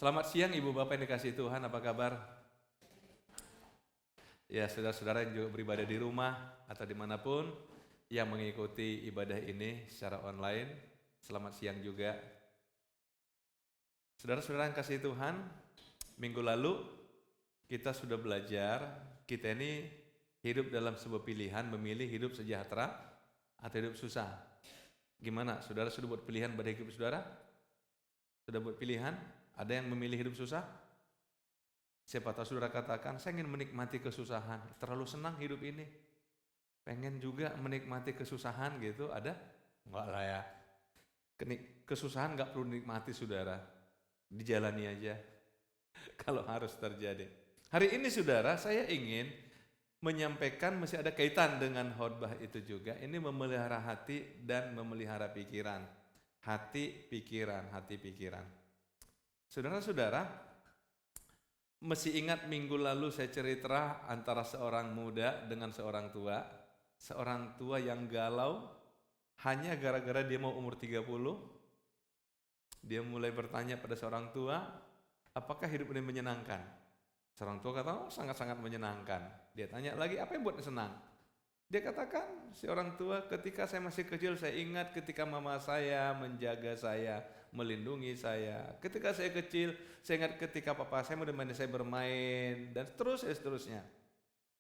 Selamat siang Ibu Bapak yang dikasihi Tuhan, apa kabar? Ya, saudara-saudara yang juga beribadah di rumah atau dimanapun yang mengikuti ibadah ini secara online, selamat siang juga. Saudara-saudara yang kasih Tuhan, minggu lalu kita sudah belajar, kita ini hidup dalam sebuah pilihan, memilih hidup sejahtera atau hidup susah. Gimana? Saudara sudah buat pilihan pada hidup saudara? Sudah buat pilihan? Ada yang memilih hidup susah? Siapa tahu saudara katakan, saya ingin menikmati kesusahan, terlalu senang hidup ini. Pengen juga menikmati kesusahan gitu, ada? Enggak lah ya. Kesusahan enggak perlu dinikmati saudara, dijalani aja kalau harus terjadi. Hari ini saudara, saya ingin menyampaikan masih ada kaitan dengan khotbah itu juga. Ini memelihara hati dan memelihara pikiran. Hati, pikiran, hati, pikiran. Saudara-saudara, masih ingat minggu lalu saya cerita antara seorang muda dengan seorang tua. Seorang tua yang galau hanya gara-gara dia mau umur 30. Dia mulai bertanya pada seorang tua, apakah hidup ini menyenangkan? Seorang tua kata, oh, sangat-sangat menyenangkan. Dia tanya lagi, apa yang buatnya senang? Dia katakan, si orang tua, ketika saya masih kecil saya ingat ketika mama saya menjaga saya, melindungi saya. Ketika saya kecil, saya ingat ketika papa saya menemani saya bermain, dan seterusnya.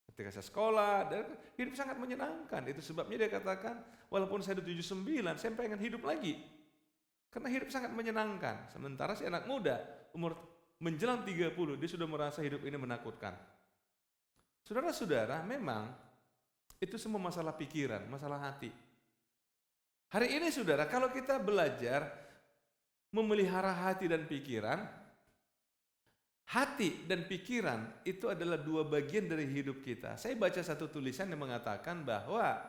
Ketika saya sekolah, dan hidup sangat menyenangkan. Itu sebabnya dia katakan, walaupun saya udah 79, saya pengen hidup lagi. Karena hidup sangat menyenangkan. Sementara si anak muda, umur menjelang 30, dia sudah merasa hidup ini menakutkan. Saudara-saudara, memang itu semua masalah pikiran, masalah hati. Hari ini saudara, kalau kita belajar memelihara hati dan pikiran, hati dan pikiran itu adalah dua bagian dari hidup kita. Saya baca satu tulisan yang mengatakan bahwa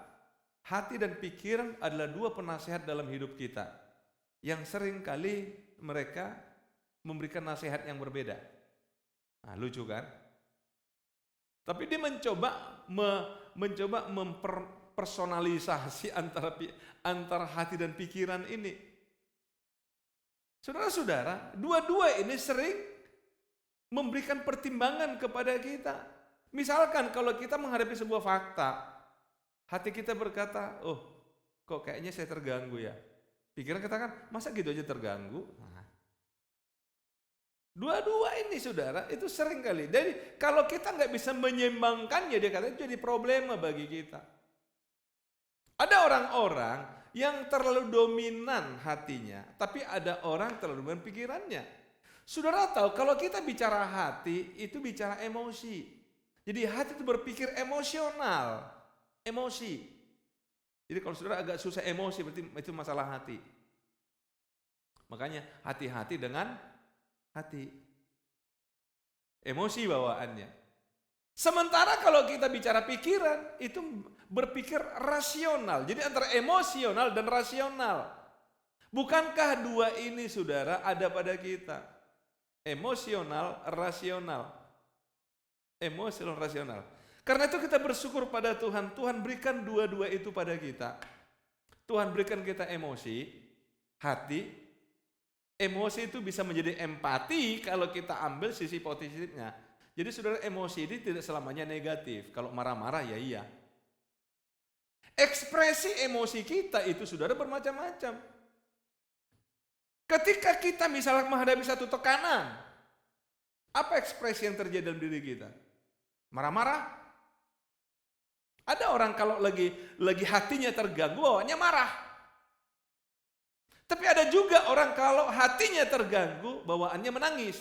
hati dan pikiran adalah dua penasehat dalam hidup kita, yang sering kali mereka memberikan nasihat yang berbeda. Nah, lucu kan? Tapi dia mencoba mempersonalisasi antara hati dan pikiran ini. Saudara-saudara, dua-dua ini sering memberikan pertimbangan kepada kita. Misalkan kalau kita menghadapi sebuah fakta, hati kita berkata, oh kok kayaknya saya terganggu ya. Pikiran katakan, masa gitu aja terganggu? Nah, dua-dua ini saudara, itu sering kali. Jadi kalau kita nggak bisa menyeimbangkannya, dia kata itu jadi problema bagi kita. Ada orang-orang yang terlalu dominan hatinya, tapi ada orang terlalu dominan pikirannya. Saudara tahu kalau kita bicara hati, itu bicara emosi. Jadi hati itu berpikir emosional, emosi. Jadi kalau saudara agak susah emosi, berarti itu masalah hati. Makanya hati-hati dengan hati. Emosi bawaannya. Sementara kalau kita bicara pikiran, itu berpikir rasional. Jadi antara emosional dan rasional. Bukankah dua ini saudara ada pada kita? Emosional, rasional. Emosional, rasional. Karena itu kita bersyukur pada Tuhan. Tuhan berikan dua-dua itu pada kita. Tuhan berikan kita emosi, hati. Emosi itu bisa menjadi empati kalau kita ambil sisi positifnya. Jadi saudara, emosi ini tidak selamanya negatif. Kalau marah-marah ya iya. Ekspresi emosi kita itu saudara bermacam-macam. Ketika kita misalnya menghadapi satu tekanan, apa ekspresi yang terjadi dalam diri kita? Marah-marah. Ada orang kalau lagi hatinya terganggu, bawaannya marah. Tapi ada juga orang kalau hatinya terganggu, bawaannya menangis.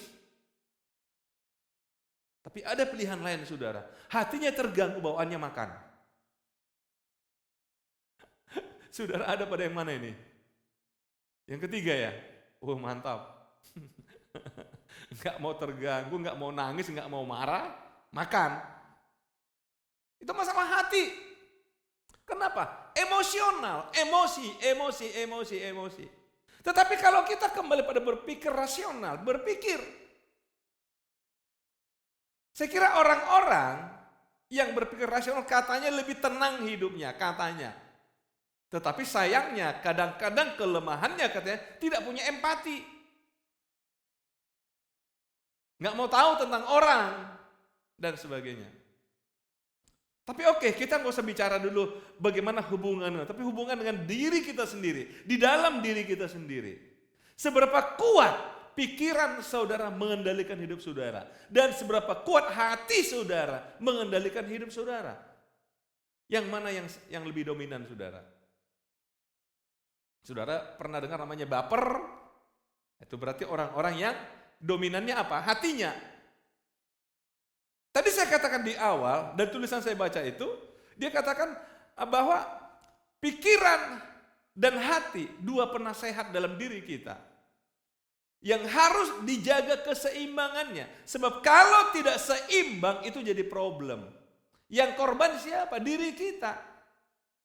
Tapi ada pilihan lain saudara, hatinya terganggu, bawaannya makan. Saudara ada pada yang mana ini? Yang ketiga ya? Mantap. Enggak mau terganggu, enggak mau nangis, enggak mau marah, makan. Itu masalah hati. Kenapa? Emosional, emosi. Tetapi kalau kita kembali pada berpikir rasional, berpikir. Saya kira orang-orang yang berpikir rasional katanya lebih tenang hidupnya, katanya. Tetapi sayangnya kadang-kadang kelemahannya katanya tidak punya empati. nggak mau tahu tentang orang, dan sebagainya. Tapi oke, kita nggak usah bicara dulu bagaimana hubungannya, tapi hubungan dengan diri kita sendiri, di dalam diri kita sendiri. Seberapa kuat pikiran saudara mengendalikan hidup saudara, dan seberapa kuat hati saudara mengendalikan hidup saudara. Yang mana yang lebih dominan saudara? Saudara pernah dengar namanya baper? Itu berarti orang-orang yang dominannya apa? Hatinya. Tadi saya katakan di awal, dan tulisan saya baca itu, dia katakan bahwa pikiran dan hati, dua penasehat dalam diri kita, yang harus dijaga keseimbangannya. Sebab kalau tidak seimbang, itu jadi problem. Yang korban siapa? Diri kita.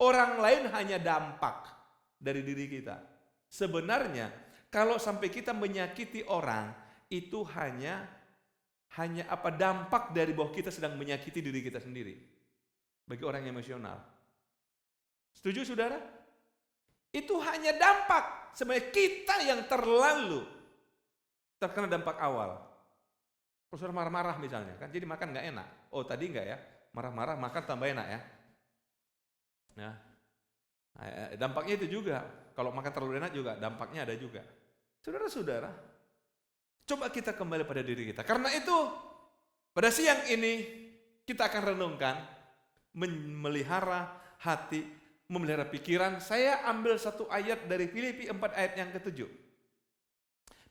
Orang lain hanya dampak dari diri kita. Sebenarnya, kalau sampai kita menyakiti orang, itu hanya dampak dari bahwa kita sedang menyakiti diri kita sendiri. Bagi orang yang emosional. Setuju saudara? Itu hanya dampak. Sebenarnya kita yang terlalu terkena dampak awal. Kalau saudara marah-marah misalnya, kan jadi makan nggak enak. Oh tadi nggak ya? Marah-marah makan tambah enak ya. Nah, dampaknya itu juga. Kalau makan terlalu enak juga dampaknya ada juga. Saudara-saudara, coba kita kembali pada diri kita. Karena itu, pada siang ini kita akan renungkan, memelihara hati, memelihara pikiran. Saya ambil satu ayat dari Filipi 4 ayat yang ke-7.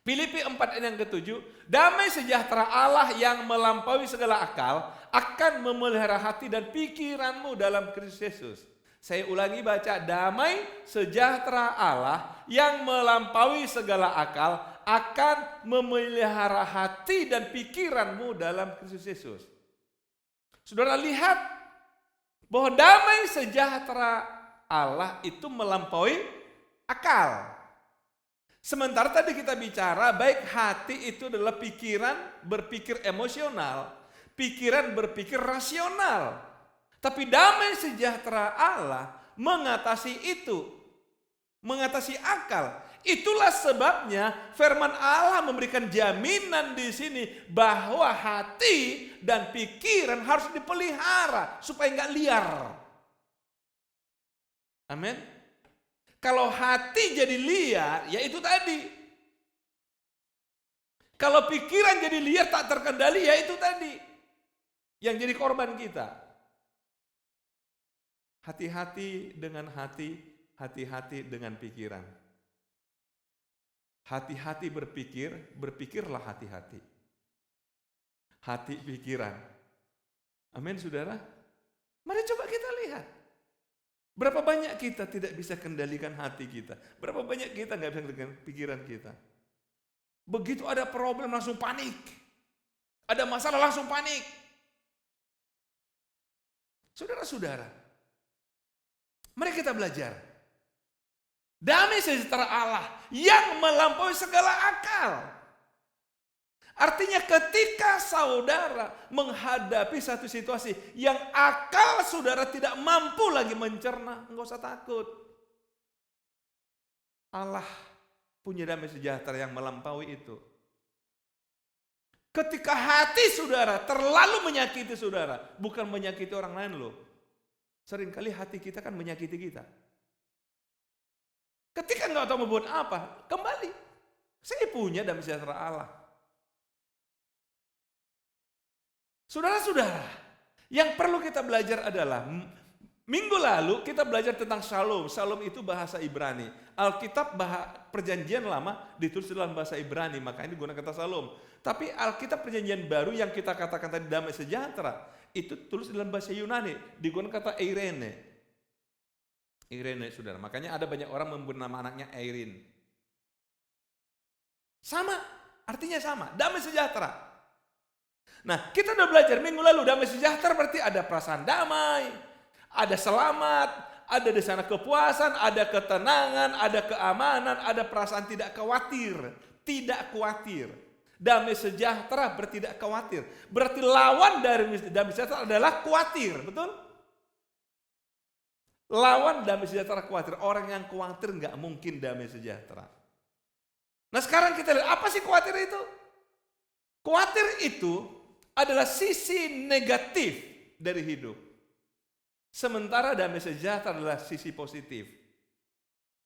Filipi 4 ayat yang ke-7, damai sejahtera Allah yang melampaui segala akal akan memelihara hati dan pikiranmu dalam Kristus Yesus. Saya ulangi baca, damai sejahtera Allah yang melampaui segala akal akan memelihara hati dan pikiranmu dalam Kristus Yesus. Saudara lihat bahwa damai sejahtera Allah itu melampaui akal. Sementara tadi kita bicara baik hati itu adalah pikiran berpikir emosional, pikiran berpikir rasional. Tapi damai sejahtera Allah mengatasi itu, mengatasi akal. Itulah sebabnya firman Allah memberikan jaminan di sini bahwa hati dan pikiran harus dipelihara supaya nggak liar. Amin. Kalau hati jadi liar, ya itu tadi. Kalau pikiran jadi liar tak terkendali, ya itu tadi. Yang jadi korban kita. Hati-hati dengan hati, hati-hati dengan pikiran. Hati-hati berpikir, berpikirlah hati-hati. Hati pikiran. Amin saudara. Mari coba kita lihat. Berapa banyak kita tidak bisa kendalikan hati kita. Berapa banyak kita nggak bisa kendalikan pikiran kita. Begitu ada problem langsung panik. Ada masalah langsung panik. Saudara-saudara, mari kita belajar. Damai sejahtera Allah yang melampaui segala akal. Artinya ketika saudara menghadapi satu situasi yang akal saudara tidak mampu lagi mencerna, enggak usah takut. Allah punya damai sejahtera yang melampaui itu. Ketika hati saudara terlalu menyakiti saudara, bukan menyakiti orang lain loh. Seringkali hati kita kan menyakiti kita. Ketika enggak tahu mau buat apa, kembali. Saya punya damai sejahtera Allah. Saudara-saudara, yang perlu kita belajar adalah, minggu lalu kita belajar tentang shalom. Shalom itu bahasa Ibrani. Alkitab perjanjian lama ditulis dalam bahasa Ibrani, makanya digunakan kata shalom. Tapi Alkitab perjanjian baru yang kita katakan tadi damai sejahtera, itu tulis dalam bahasa Yunani, digunakan kata eirene. Eirene, saudara. Makanya ada banyak orang memberi nama anaknya Eirin. Sama, artinya sama, damai sejahtera. Nah, kita udah belajar minggu lalu damai sejahtera berarti ada perasaan damai, ada selamat, ada di sana kepuasan, ada ketenangan, ada keamanan, ada perasaan tidak khawatir, tidak khawatir. Damai sejahtera bertidak khawatir. Berarti lawan dari damai sejahtera adalah khawatir, betul? Lawan damai sejahtera khawatir. Orang yang khawatir nggak mungkin damai sejahtera. Nah sekarang kita lihat apa sih khawatir itu? Khawatir itu adalah sisi negatif dari hidup. Sementara damai sejahtera adalah sisi positif.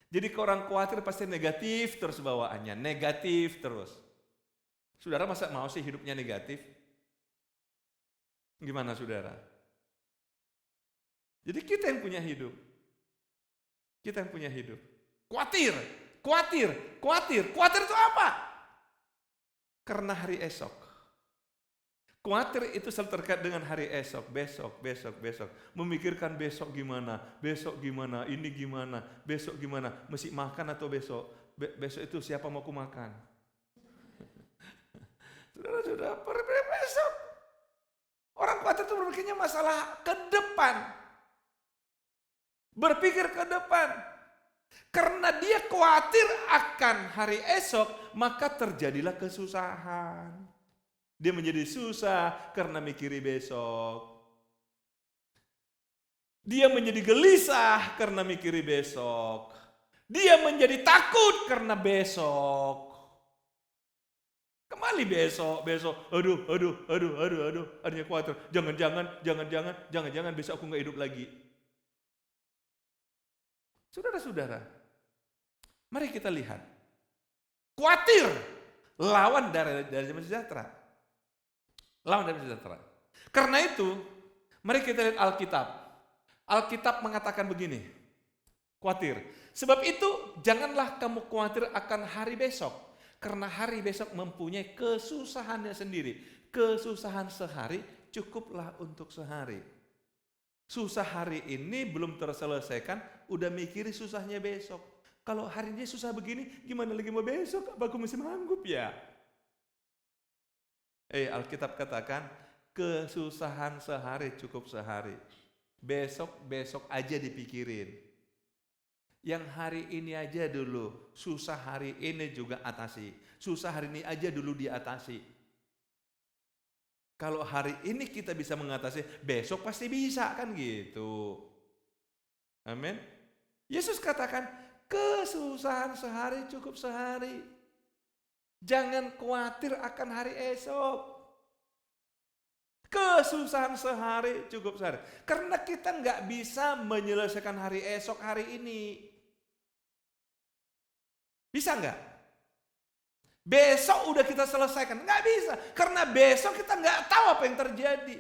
Jadi kalau orang khawatir pasti negatif terus bawaannya, negatif terus. Saudara masa mau sih hidupnya negatif? Gimana saudara? Jadi kita yang punya hidup. Kita yang punya hidup. Khawatir itu apa? Karena hari esok. Khawatir itu selalu terkait dengan hari esok, besok. Memikirkan besok gimana, ini gimana, besok gimana, mesti makan atau besok. Besok itu siapa mau ku makan? Saudara, besok. Orang khawatir itu berpikirnya masalah ke depan. Berpikir ke depan. Karena dia khawatir akan hari esok, maka terjadilah kesusahan. Dia menjadi susah karena mikiri besok. Dia menjadi gelisah karena mikiri besok. Dia menjadi takut karena besok. Kembali besok. Aduh. Artinya khawatir. Jangan besok aku nggak hidup lagi. Saudara-saudara, mari kita lihat. Khawatir lawan dari damai sejahtera. Lawan damai sejahtera. Karena itu, mari kita lihat Alkitab. Alkitab mengatakan begini. Khawatir. Sebab itu, janganlah kamu khawatir akan hari besok. Karena hari besok mempunyai kesusahannya sendiri. Kesusahan sehari cukuplah untuk sehari. Susah hari ini belum terselesaikan, udah mikiri susahnya besok. Kalau hari ini susah begini, gimana lagi mau besok? Apa aku mesti manggup ya? Alkitab katakan, kesusahan sehari cukup sehari. Besok aja dipikirin. Yang hari ini aja dulu, susah hari ini juga atasi. Susah hari ini aja dulu diatasi. Kalau hari ini kita bisa mengatasi, besok pasti bisa, kan gitu. Amin. Yesus katakan, kesusahan sehari cukup sehari. Jangan khawatir akan hari esok. Kesusahan sehari cukup sehari. Karena kita nggak bisa menyelesaikan hari esok hari ini. Bisa nggak? Besok udah kita selesaikan, nggak bisa. Karena besok kita nggak tahu apa yang terjadi.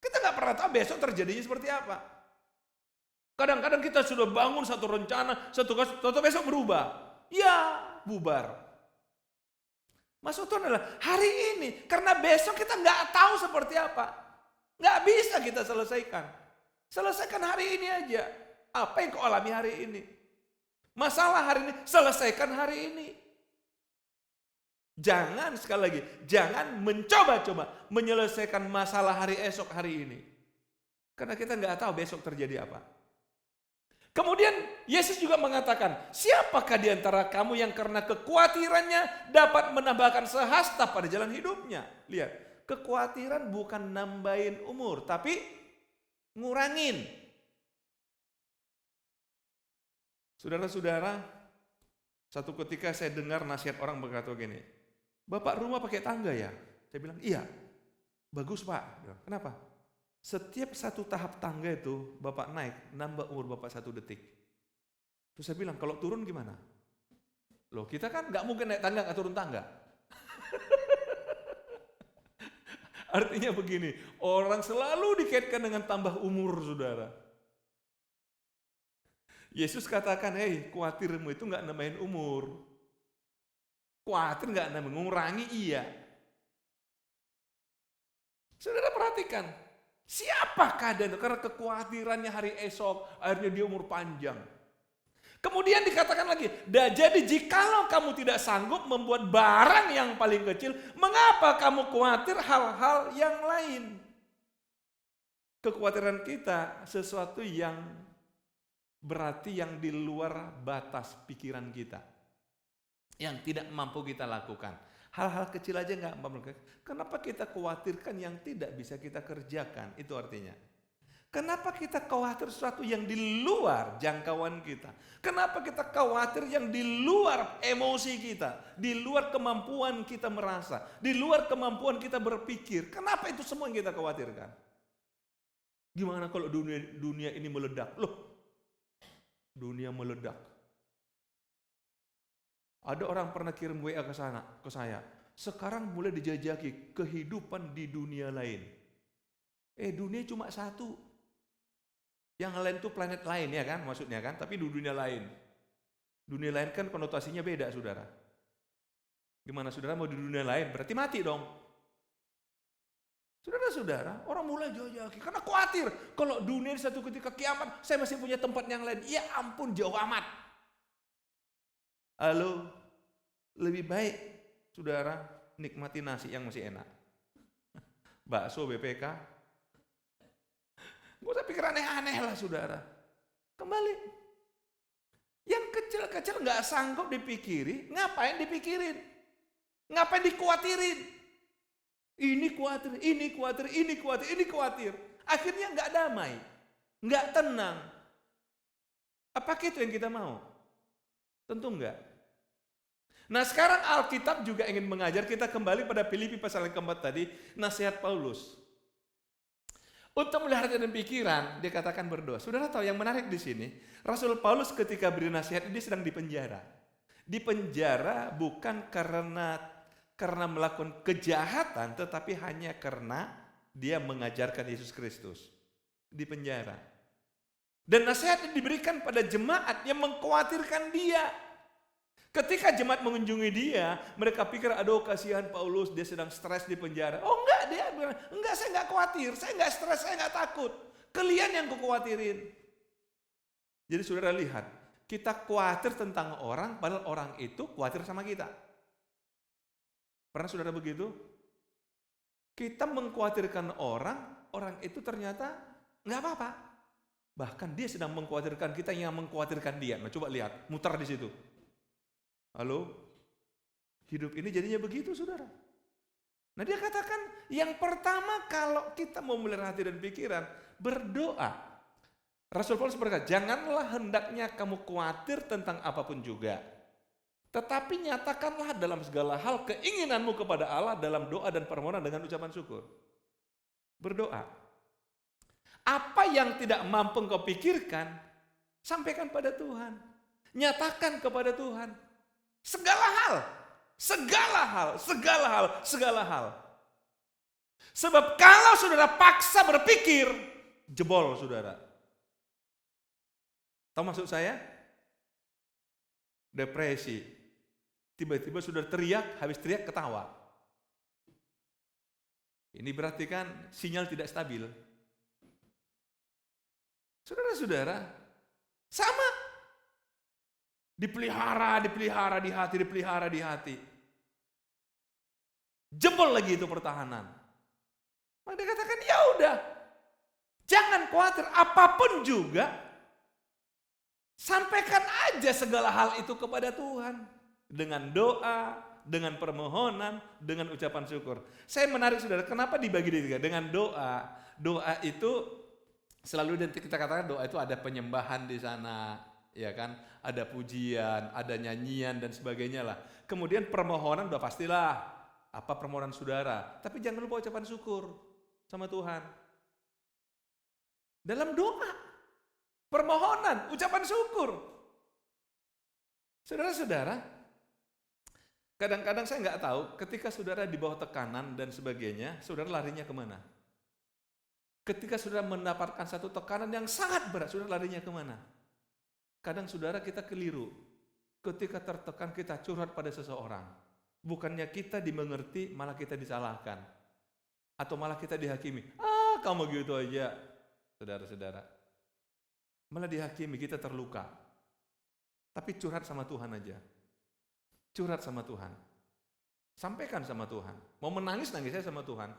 Kita nggak pernah tahu besok terjadinya seperti apa. Kadang-kadang kita sudah bangun satu rencana, satu besok berubah. Ya, bubar. Maksud Tuhan adalah hari ini, karena besok kita nggak tahu seperti apa. Nggak bisa kita selesaikan. Selesaikan hari ini aja. Apa yang kau alami hari ini? Masalah hari ini, selesaikan hari ini. Jangan, sekali lagi, jangan mencoba-coba menyelesaikan masalah hari esok hari ini. Karena kita nggak tahu besok terjadi apa. Kemudian Yesus juga mengatakan, siapakah di antara kamu yang karena kekhawatirannya dapat menambahkan sehasta pada jalan hidupnya? Lihat, kekhawatiran bukan nambahin umur, tapi ngurangin. Saudara-saudara, satu ketika saya dengar nasihat orang berkata gini, Bapak rumah pakai tangga ya? Saya bilang, iya. Bagus Pak. Kenapa? Setiap satu tahap tangga itu Bapak naik, nambah umur Bapak 1 detik. Terus saya bilang, kalau turun gimana? Loh kita kan gak mungkin naik tangga, gak turun tangga. Artinya begini, orang selalu dikaitkan dengan tambah umur saudara. Yesus katakan, khawatirmu itu gak nambahin umur. Khawatir gak nambahin, mengurangi iya. Saudara perhatikan, siapakah dan karena kekhawatirannya hari esok, akhirnya dia umur panjang. Kemudian dikatakan lagi, jadi jikalau kamu tidak sanggup membuat barang yang paling kecil, mengapa kamu khawatir hal-hal yang lain? Kekhawatiran kita sesuatu yang berarti yang di luar batas pikiran kita. Yang tidak mampu kita lakukan. Hal-hal kecil aja nggak mampu. Kenapa kita khawatirkan yang tidak bisa kita kerjakan? Itu artinya. Kenapa kita khawatir sesuatu yang di luar jangkauan kita? Kenapa kita khawatir yang di luar emosi kita, di luar kemampuan kita merasa, di luar kemampuan kita berpikir? Kenapa itu semua yang kita khawatirkan? Gimana kalau dunia ini meledak? Loh, dunia meledak. Ada orang pernah kirim WA ke saya. Sekarang mulai dijajaki kehidupan di dunia lain. Dunia cuma satu. Yang lain itu planet lain ya kan, maksudnya kan, tapi di dunia lain. Dunia lain kan konotasinya beda, saudara. Gimana saudara mau di dunia lain? Berarti mati dong. Saudara-saudara, orang mulai jauh-jauh karena khawatir kalau dunia satu ketika kiamat, saya masih punya tempat yang lain. Ya ampun, jauh amat. Halo, lebih baik saudara nikmati nasi yang masih enak. Bakso BPK. Gak usah pikir aneh-aneh lah saudara. Kembali. Yang kecil-kecil gak sanggup dipikiri, ngapain dipikirin? Ngapain dikhawatirin? Ini khawatir, ini khawatir, ini khawatir, ini khawatir. Akhirnya gak damai, gak tenang. Apakah itu yang kita mau? Tentu enggak. Nah sekarang Alkitab juga ingin mengajar kita kembali pada Filipi pasal yang keempat tadi, nasihat Paulus. Untuk melihara hati dan pikiran, dia katakan berdoa. Saudara tahu yang menarik di sini, Rasul Paulus ketika beri nasihat ini sedang dipenjara. Dipenjara bukan karena melakukan kejahatan, tetapi hanya karena dia mengajarkan Yesus Kristus. Dipenjara. Dan nasihat ini diberikan pada jemaat yang mengkhawatirkan dia. Ketika jemaat mengunjungi dia, mereka pikir, aduh kasihan Paulus, dia sedang stres di penjara. Oh enggak, dia bilang, enggak, saya enggak khawatir, saya enggak stres, saya enggak takut. Kalian yang kukhawatirin. Jadi saudara lihat, kita khawatir tentang orang, padahal orang itu khawatir sama kita. Pernah saudara begitu? Kita mengkhawatirkan orang, orang itu ternyata enggak apa-apa. Bahkan dia sedang mengkhawatirkan kita yang mengkhawatirkan dia. Nah coba lihat, muter di situ. Halo? Hidup ini jadinya begitu, saudara. Nah dia katakan, yang pertama kalau kita mau melihara hati dan pikiran, berdoa. Rasul Paulus berkata, janganlah hendaknya kamu khawatir tentang apapun juga. Tetapi nyatakanlah dalam segala hal keinginanmu kepada Allah dalam doa dan permohonan dengan ucapan syukur. Berdoa. Apa yang tidak mampu engkau pikirkan, sampaikan pada Tuhan. Nyatakan kepada Tuhan. Segala hal, segala hal, segala hal, segala hal. Sebab kalau saudara paksa berpikir, jebol saudara. Tahu maksud saya? Depresi. Tiba-tiba saudara teriak, habis teriak ketawa. Ini berarti kan sinyal tidak stabil. Saudara-saudara, sama. Dipelihara di hati. Jebol lagi itu pertahanan. Maka dia katakan, ya udah, jangan khawatir apapun juga, sampaikan aja segala hal itu kepada Tuhan dengan doa, dengan permohonan, dengan ucapan syukur. Saya menarik saudara, kenapa dibagi tiga? Dengan doa. Doa itu selalu kita katakan doa itu ada penyembahan di sana, ya kan? Ada pujian, ada nyanyian dan sebagainya lah. Kemudian permohonan udah pastilah. Apa permohonan saudara? Tapi jangan lupa ucapan syukur sama Tuhan. Dalam doa, permohonan, ucapan syukur. Saudara-saudara, kadang-kadang saya nggak tahu ketika saudara di bawah tekanan dan sebagainya, saudara larinya kemana? Ketika saudara mendapatkan satu tekanan yang sangat berat, saudara larinya kemana? Kadang saudara kita keliru. Ketika tertekan kita curhat pada seseorang. Bukannya kita dimengerti, malah kita disalahkan. Atau malah kita dihakimi. Kamu gitu aja. Saudara-saudara. Malah dihakimi, kita terluka. Tapi curhat sama Tuhan aja. Curhat sama Tuhan. Sampaikan sama Tuhan. Mau menangis, nangis aja sama Tuhan.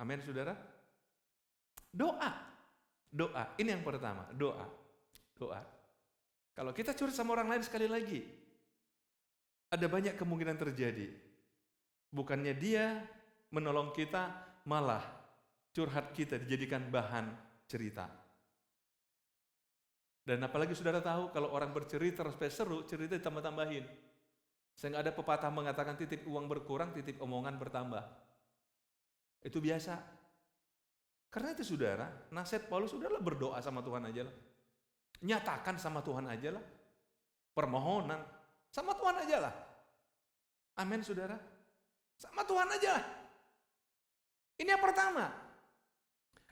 Amin saudara. Doa. Doa. Ini yang pertama. Doa. Doa. Kalau kita curhat sama orang lain sekali lagi, ada banyak kemungkinan terjadi. Bukannya dia menolong kita, malah curhat kita dijadikan bahan cerita. Dan apalagi saudara tahu kalau orang bercerita supaya seru, cerita ditambah-tambahin. Sehingga ada pepatah mengatakan titip uang berkurang, titip omongan bertambah. Itu biasa. Karena itu saudara, nasihat Paulus sudahlah berdoa sama Tuhan aja lah. Nyatakan sama Tuhan aja lah. Permohonan sama Tuhan aja lah. Amin saudara. Sama Tuhan aja lah. Ini yang pertama.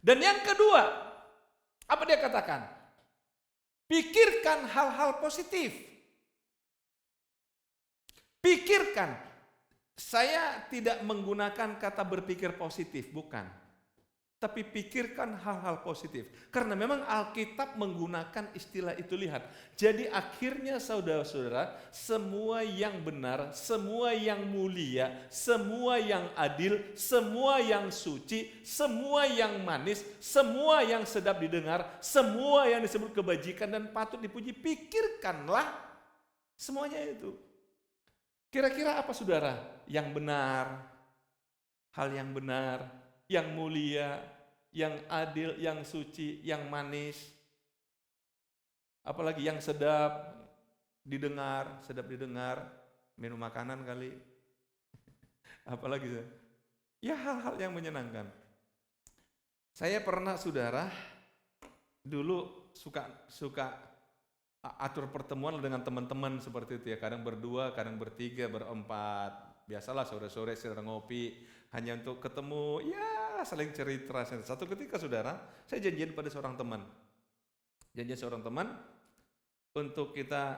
Dan yang kedua, apa dia katakan? Pikirkan hal-hal positif. Pikirkan. Saya tidak menggunakan kata berpikir positif, bukan. Tapi pikirkan hal-hal positif. Karena memang Alkitab menggunakan istilah itu, lihat. Jadi akhirnya saudara-saudara, semua yang benar, semua yang mulia, semua yang adil, semua yang suci, semua yang manis, semua yang sedap didengar, semua yang disebut kebajikan dan patut dipuji, pikirkanlah semuanya itu. Kira-kira apa saudara? Yang benar, hal yang benar, yang mulia, yang adil, yang suci, yang manis, apalagi yang sedap didengar, minum makanan kali, apalagi ya hal-hal yang menyenangkan. Saya pernah saudara dulu suka atur pertemuan dengan teman-teman seperti itu ya, kadang berdua, kadang bertiga, berempat. Biasalah sore-sore sedang ngopi hanya untuk ketemu, ya saling cerita. Satu ketika saudara, saya janjian pada seorang teman. Janjian seorang teman untuk kita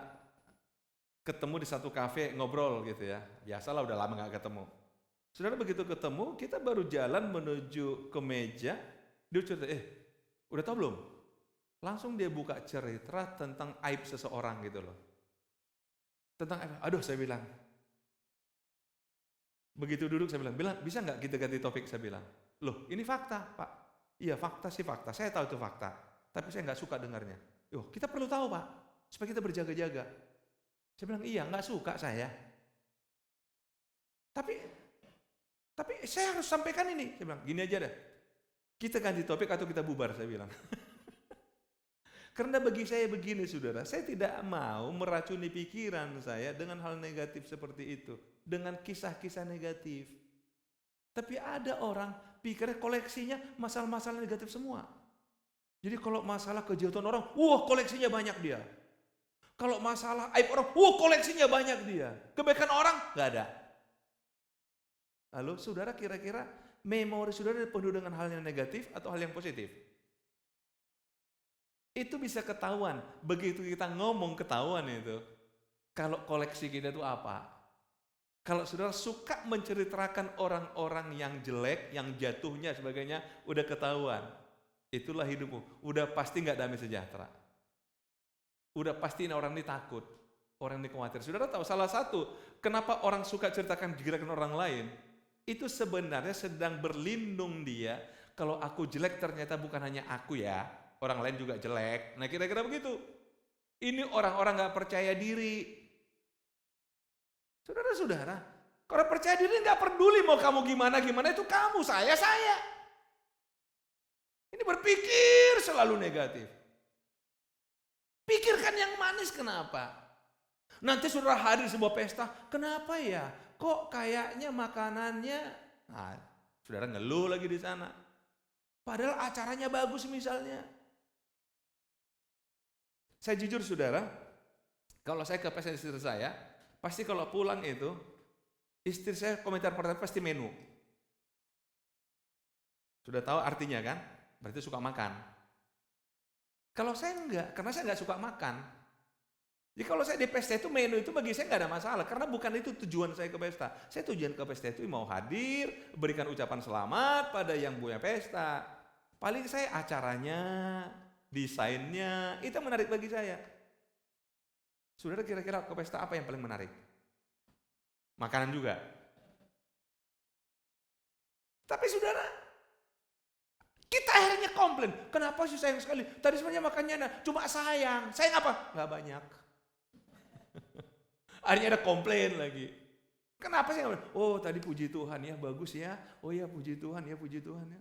ketemu di satu kafe ngobrol gitu ya. Biasalah udah lama gak ketemu. Saudara begitu ketemu, kita baru jalan menuju ke meja, dia cerita, udah tahu belum? Langsung dia buka cerita tentang aib seseorang gitu loh. Tentang aib, aduh saya bilang. Begitu duduk saya bilang, bisa nggak kita ganti topik? Saya bilang, loh ini fakta Pak. Iya fakta sih fakta, saya tahu itu fakta. Tapi saya nggak suka dengarnya. Yo kita perlu tahu Pak, supaya kita berjaga-jaga. Saya bilang, iya nggak suka saya. Tapi saya harus sampaikan ini. Saya bilang, gini aja deh. Kita ganti topik atau kita bubar, saya bilang. Karena bagi saya begini saudara, saya tidak mau meracuni pikiran saya dengan hal negatif seperti itu. Dengan kisah-kisah negatif. Tapi ada orang pikirnya koleksinya masalah-masalah negatif semua. Jadi kalau masalah kejahatan orang, wah koleksinya banyak dia. Kalau masalah aib orang, wah koleksinya banyak dia. Kebaikan orang, gak ada. Lalu saudara kira-kira memori saudara penuh dengan hal yang negatif atau hal yang positif? Itu bisa ketahuan, begitu kita ngomong ketahuan itu. Kalau koleksi kita itu apa? Kalau saudara suka menceritakan orang-orang yang jelek, yang jatuhnya sebagainya, udah ketahuan. Itulah hidupmu, udah pasti gak damai sejahtera. Udah pasti orang ini takut, orang ini khawatir. Saudara tahu salah satu, kenapa orang suka ceritakan gerakan orang lain? Itu sebenarnya sedang berlindung dia, kalau aku jelek ternyata bukan hanya aku ya, orang lain juga jelek. Nah kira-kira begitu. Ini orang-orang gak percaya diri. Saudara-saudara, kalau percaya diri gak peduli mau kamu gimana-gimana, itu kamu, saya. Ini berpikir selalu negatif. Pikirkan yang manis kenapa? Nanti saudara hadir sebuah pesta, kenapa ya? Kok kayaknya makanannya, nah, saudara ngeluh lagi di sana. Padahal acaranya bagus misalnya. Saya jujur saudara, kalau saya ke pesta istri saya, pasti kalau pulang itu, istri saya komentar pertama pasti menu. Sudah tahu artinya kan? Berarti suka makan. Kalau saya enggak, karena saya enggak suka makan. Jadi kalau saya di pesta itu menu itu bagi saya enggak ada masalah, karena bukan itu tujuan saya ke pesta. Saya tujuan ke pesta itu mau hadir, berikan ucapan selamat pada yang punya pesta. Paling saya acaranya, desainnya, itu menarik bagi saya. Saudara kira-kira ke pesta apa yang paling menarik? Makanan juga. Tapi saudara, kita akhirnya komplain. Kenapa sih sayang sekali? Tadi sebenarnya makannya cuma sayang. Sayang apa? Gak banyak. Akhirnya ada komplain lagi. Kenapa sih? Oh tadi puji Tuhan ya, bagus ya. Oh ya puji Tuhan ya, puji Tuhan ya.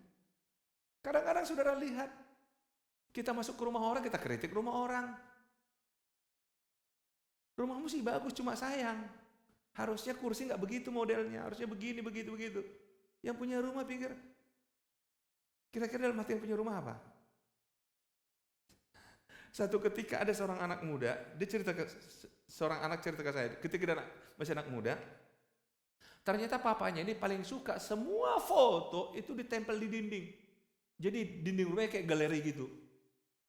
Kadang-kadang saudara lihat, Kita masuk ke rumah orang, kita kritik rumah orang. Rumahmu sih bagus, cuma sayang. Harusnya kursi nggak begitu modelnya, harusnya begini, begitu. Yang punya rumah pikir, kira-kira dalam hati yang punya rumah apa? Satu ketika ada seorang anak muda, seorang anak cerita ke saya, ketika dia masih anak muda, ternyata papanya ini paling suka semua foto itu ditempel di dinding. Jadi dinding rumahnya kayak galeri gitu.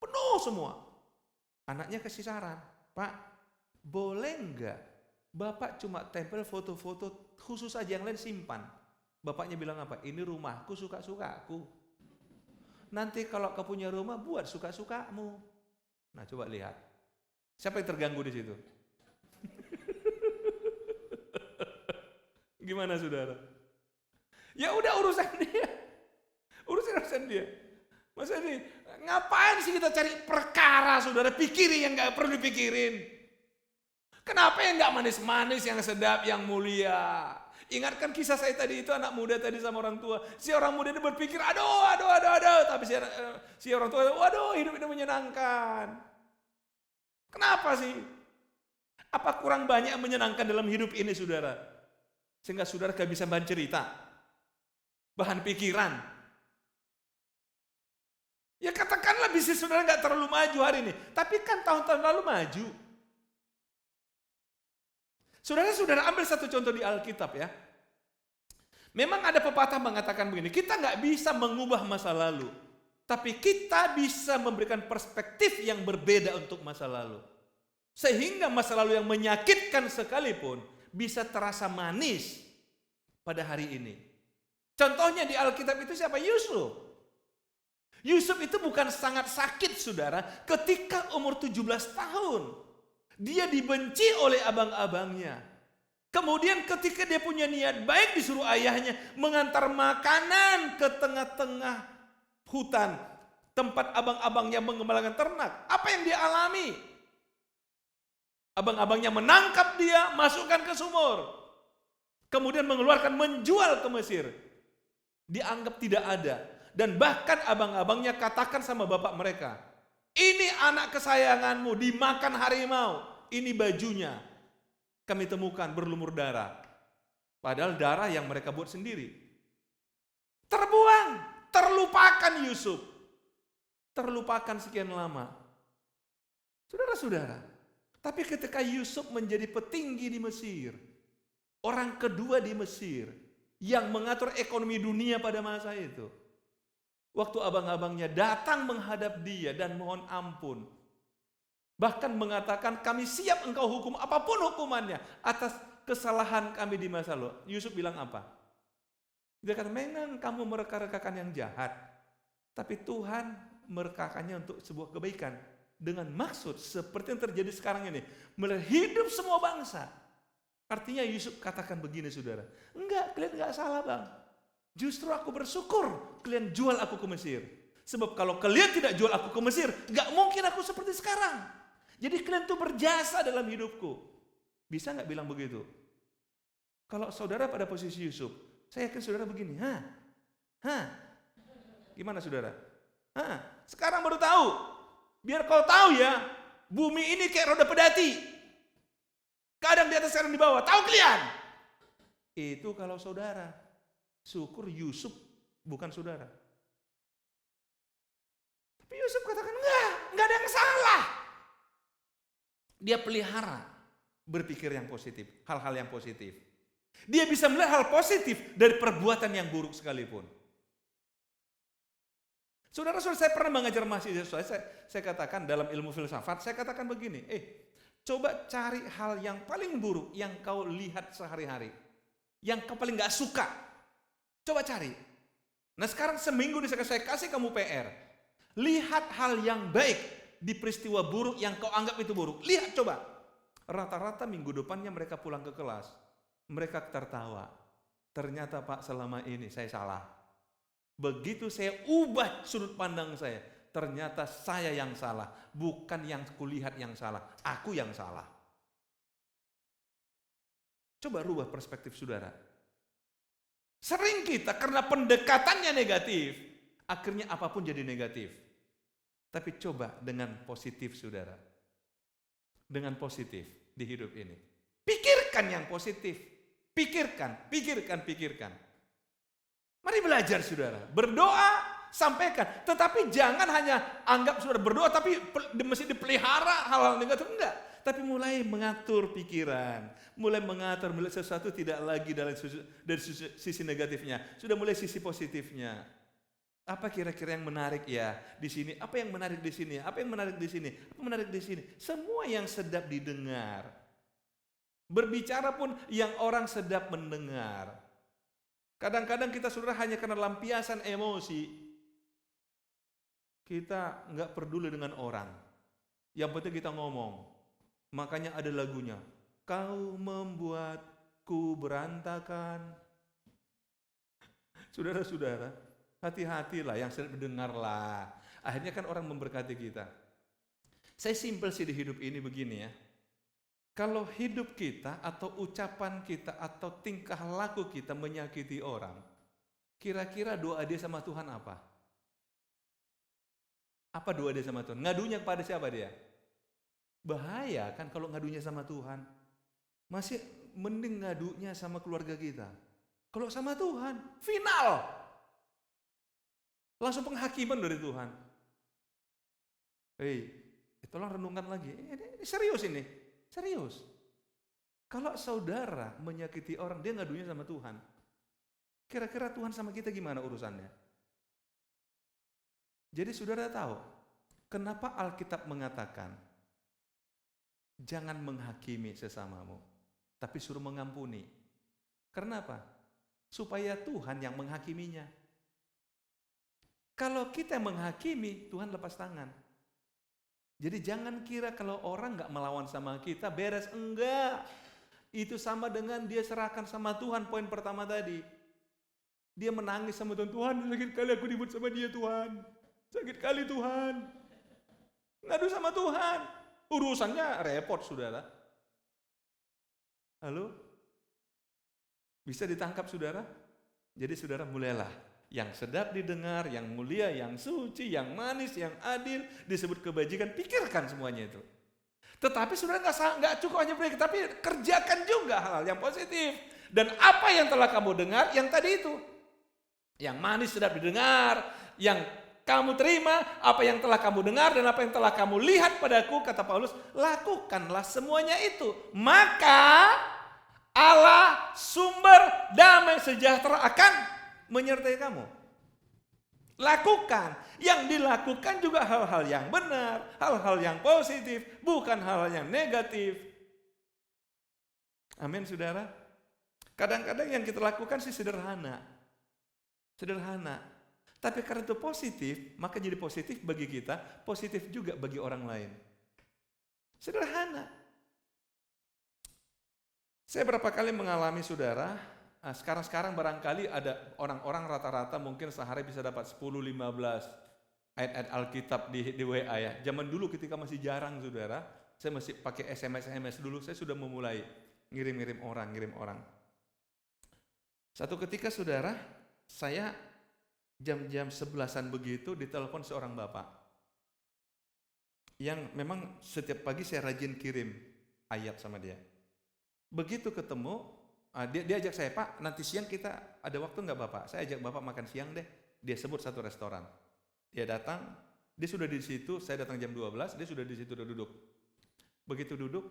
Penuh semua. Anaknya kasih saran, Pak, boleh enggak Bapak cuma tempel foto-foto khusus aja, yang lain simpan. Bapaknya bilang apa? Ini rumahku, suka-sukaku. Nanti kalau kau punya rumah, buat suka-sukamu. Nah, coba lihat. Siapa yang terganggu di situ? Gimana, saudara? Ya udah, urusan dia. Urusan dia. Masa ini, ngapain sih kita cari perkara, saudara? Pikiri yang gak perlu dipikirin. Kenapa yang gak manis-manis, yang sedap, yang mulia? Ingatkan kisah saya tadi itu, anak muda tadi sama orang tua. Si orang muda ini berpikir, aduh. Tapi si orang tua, waduh, hidup ini menyenangkan. Kenapa sih? Apa kurang banyak yang menyenangkan dalam hidup ini, saudara? Sehingga saudara gak bisa bahan cerita, bahan pikiran. Ya katakanlah bisnis saudara gak terlalu maju hari ini, tapi kan tahun-tahun lalu maju. Saudara ambil satu contoh di Alkitab ya. Memang ada pepatah mengatakan begini, kita gak bisa mengubah masa lalu, tapi kita bisa memberikan perspektif yang berbeda untuk masa lalu. Sehingga masa lalu yang menyakitkan sekalipun bisa terasa manis pada hari ini. Contohnya di Alkitab itu siapa? Yusuf. Yusuf itu bukan sangat sakit, saudara, ketika umur 17 tahun. Dia dibenci oleh abang-abangnya. Kemudian ketika dia punya niat baik, disuruh ayahnya mengantar makanan ke tengah-tengah hutan, tempat abang-abangnya mengembalakan ternak. Apa yang dia alami? Abang-abangnya menangkap dia, masukkan ke sumur. Kemudian menjual ke Mesir. Dianggap tidak ada. Dan bahkan abang-abangnya katakan sama bapak mereka, ini anak kesayanganmu dimakan harimau, ini bajunya. Kami temukan berlumur darah. Padahal darah yang mereka buat sendiri. Terbuang, terlupakan Yusuf. Terlupakan sekian lama. Saudara-saudara, tapi ketika Yusuf menjadi petinggi di Mesir, orang kedua di Mesir yang mengatur ekonomi dunia pada masa itu, waktu abang-abangnya datang menghadap dia dan mohon ampun, bahkan mengatakan kami siap engkau hukum apapun hukumannya atas kesalahan kami di masa lalu. Yusuf bilang apa? Dia kata, memang kamu mereka-rekakan yang jahat, tapi Tuhan merekakannya untuk sebuah kebaikan. Dengan maksud seperti yang terjadi sekarang ini, hidup semua bangsa. Artinya Yusuf katakan begini, saudara, enggak, kalian enggak salah bang. Justru aku bersyukur kalian jual aku ke Mesir. Sebab kalau kalian tidak jual aku ke Mesir, enggak mungkin aku seperti sekarang. Jadi kalian tuh berjasa dalam hidupku. Bisa enggak bilang begitu? Kalau saudara pada posisi Yusuf, saya yakin saudara begini, gimana saudara? Sekarang baru tahu. Biar kau tahu ya, bumi ini kayak roda pedati. Kadang di atas, kadang di bawah. Tahu kalian? Itu kalau saudara. Syukur Yusuf bukan saudara. Tapi Yusuf katakan enggak ada yang salah. Dia pelihara berpikir yang positif, hal-hal yang positif. Dia bisa melihat hal positif dari perbuatan yang buruk sekalipun. Saudara-saudara, saya pernah mengajar mahasiswa, saya katakan dalam ilmu filsafat, saya katakan begini, coba cari hal yang paling buruk yang kau lihat sehari-hari, yang kau paling gak suka, coba cari. Nah sekarang seminggu saya kasih kamu PR, lihat hal yang baik di peristiwa buruk yang kau anggap itu buruk, lihat coba. Rata-rata minggu depannya mereka pulang ke kelas, mereka tertawa, ternyata Pak selama ini saya salah. Begitu saya ubah sudut pandang saya, ternyata saya yang salah, bukan yang kulihat yang salah, aku yang salah. Coba rubah perspektif saudara. Sering kita karena pendekatannya negatif, akhirnya apapun jadi negatif. Tapi coba dengan positif, saudara. Dengan positif di hidup ini. Pikirkan yang positif. Pikirkan. Mari belajar, saudara. Berdoa, sampaikan. Tetapi jangan hanya anggap saudara berdoa, tapi mesti dipelihara hal-hal negatif. Enggak. Tapi mulai mengatur pikiran. Mulai melihat sesuatu tidak lagi dari sisi negatifnya. Sudah mulai sisi positifnya. Apa kira-kira yang menarik ya di sini? Apa yang menarik di sini? Apa yang menarik di sini? Apa menarik di sini? Semua yang sedap didengar. Berbicara pun yang orang sedap mendengar. Kadang-kadang kita saudara hanya karena lampiasan emosi. Kita nggak peduli dengan orang. Yang penting kita ngomong. Makanya ada lagunya. Kau membuatku berantakan. Saudara-saudara, hati-hatilah yang sedang mendengarlah. Akhirnya kan orang memberkati kita. Saya simpel sih di hidup ini begini ya. Kalau hidup kita atau ucapan kita atau tingkah laku kita menyakiti orang, kira-kira doa dia sama Tuhan apa? Apa doa dia sama Tuhan? Ngadunya kepada siapa dia? Bahaya kan kalau ngadunya sama Tuhan. Masih mending ngadunya sama keluarga kita. Kalau sama Tuhan, final. Langsung penghakiman dari Tuhan. Hei, tolong renungkan lagi. Ini serius ini. Serius. Kalau saudara menyakiti orang, dia ngadunya sama Tuhan. Kira-kira Tuhan sama kita gimana urusannya? Jadi saudara tahu, kenapa Alkitab mengatakan, jangan menghakimi sesamamu, tapi suruh mengampuni. Karena apa? Supaya Tuhan yang menghakiminya. Kalau kita menghakimi, Tuhan lepas tangan. Jadi jangan kira kalau orang gak melawan sama kita, beres. Enggak. Itu sama dengan dia serahkan sama Tuhan, poin pertama tadi. Dia menangis sama Tuhan. Tuhan, sakit kali aku ribut sama dia, Tuhan. Sakit kali, Tuhan. Ngadu sama Tuhan. Urusannya repot, saudara. Halo? Bisa ditangkap, saudara? Jadi saudara mulailah. Yang sedap didengar, yang mulia, yang suci, yang manis, yang adil, disebut kebajikan, pikirkan semuanya itu. Tetapi saudara nggak cukup hanya berpikir, tapi kerjakan juga hal-hal yang positif. Dan apa yang telah kamu dengar, yang tadi itu. Yang manis sedap didengar, yang kamu terima, apa yang telah kamu dengar dan apa yang telah kamu lihat padaku, kata Paulus, lakukanlah semuanya itu. Maka Allah sumber damai sejahtera akan menyertai kamu. Lakukan. Yang dilakukan juga hal-hal yang benar, hal-hal yang positif, bukan hal-hal yang negatif. Amin, saudara. Kadang-kadang yang kita lakukan sih sederhana. Tapi karena itu positif, maka jadi positif bagi kita, positif juga bagi orang lain. Sederhana. Saya berapa kali mengalami, saudara, sekarang barangkali ada orang-orang rata-rata mungkin sehari bisa dapat 10-15 ayat-ayat Alkitab di WA ya. Zaman dulu ketika masih jarang, saudara, saya masih pakai SMS dulu, saya sudah memulai ngirim orang. Satu ketika, saudara, saya jam 11-an begitu ditelepon seorang bapak yang memang setiap pagi saya rajin kirim ayat sama dia. Begitu ketemu, dia ajak saya, Pak, nanti siang kita ada waktu nggak Bapak? Saya ajak Bapak makan siang deh. Dia sebut satu restoran. Dia datang, dia sudah di situ, saya datang jam 12, dia sudah di situ, udah duduk. Begitu duduk,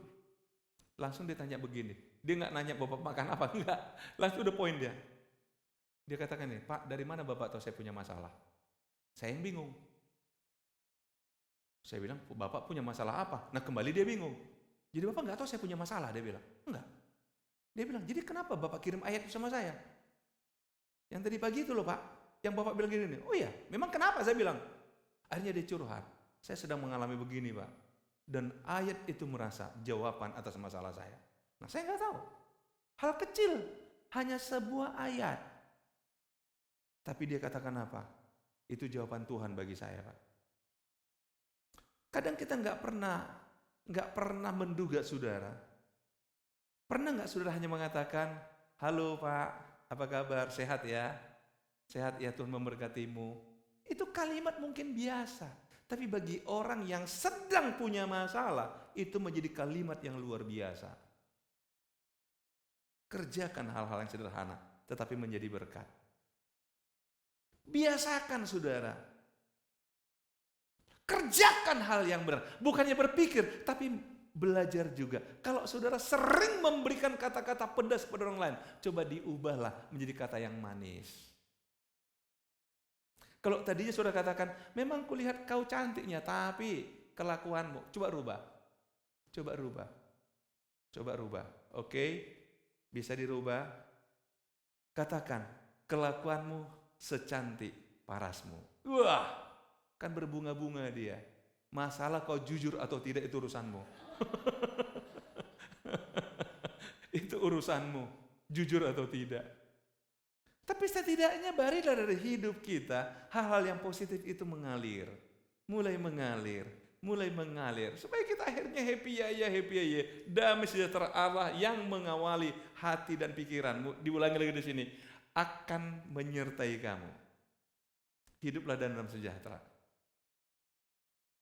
langsung ditanya begini. Dia nggak nanya Bapak makan apa, enggak. Langsung udah poin dia. Dia katakan nih, Pak, dari mana Bapak tahu saya punya masalah? Saya yang bingung. Saya bilang, Bapak punya masalah apa? Nah, kembali dia bingung. Jadi Bapak nggak tahu saya punya masalah, dia bilang. Enggak. Dia bilang, jadi kenapa Bapak kirim ayat itu sama saya? Yang tadi pagi itu loh, Pak. Yang Bapak bilang gini, oh iya, memang kenapa? Saya bilang. Akhirnya dia curhat. Saya sedang mengalami begini, Pak. Dan ayat itu merasa jawaban atas masalah saya. Nah, saya nggak tahu. Hal kecil, hanya sebuah ayat. Tapi dia katakan apa? Itu jawaban Tuhan bagi saya, Pak. Kadang kita nggak pernah menduga, saudara. Pernah nggak saudara hanya mengatakan, halo Pak, apa kabar? Sehat ya? Sehat ya, Tuhan memberkatimu. Itu kalimat mungkin biasa. Tapi bagi orang yang sedang punya masalah, itu menjadi kalimat yang luar biasa. Kerjakan hal-hal yang sederhana, tetapi menjadi berkat. Biasakan saudara. Kerjakan hal yang benar. Bukannya berpikir, tapi belajar juga. Kalau saudara sering memberikan kata-kata pedas pada orang lain, coba diubahlah menjadi kata yang manis. Kalau tadinya saudara katakan, memang kulihat kau cantiknya, tapi kelakuanmu, coba rubah. Coba rubah. Coba rubah. Oke? Bisa dirubah. Katakan, kelakuanmu secantik parasmu. Wah, kan berbunga-bunga dia. Masalah kau jujur atau tidak itu urusanmu. Itu urusanmu, jujur atau tidak. Tapi setidaknya barilah dari hidup kita hal-hal yang positif itu mengalir. Mulai mengalir. Supaya kita akhirnya happy ya. Damai sejahtera Allah yang mengawali hati dan pikiranmu. Diulangi lagi di sini. Akan menyertai kamu. Hiduplah dalam sejahtera.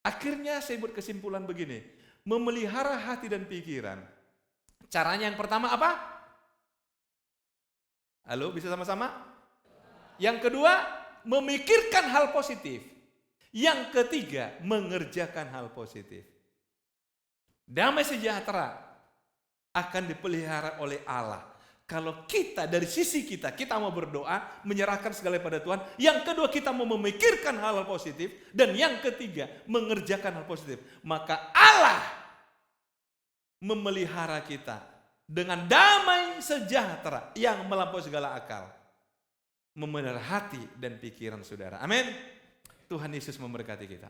Akhirnya saya buat kesimpulan begini. Memelihara hati dan pikiran. Caranya yang pertama apa? Halo, bisa sama-sama? Yang kedua, memikirkan hal positif. Yang ketiga, mengerjakan hal positif. Damai sejahtera akan dipelihara oleh Allah. Kalau kita dari sisi kita mau berdoa, menyerahkan segala pada Tuhan. Yang kedua, kita mau memikirkan hal-hal positif. Dan yang ketiga, mengerjakan hal positif. Maka Allah memelihara kita dengan damai sejahtera yang melampaui segala akal. Memelihara hati dan pikiran saudara. Amin. Tuhan Yesus memberkati kita.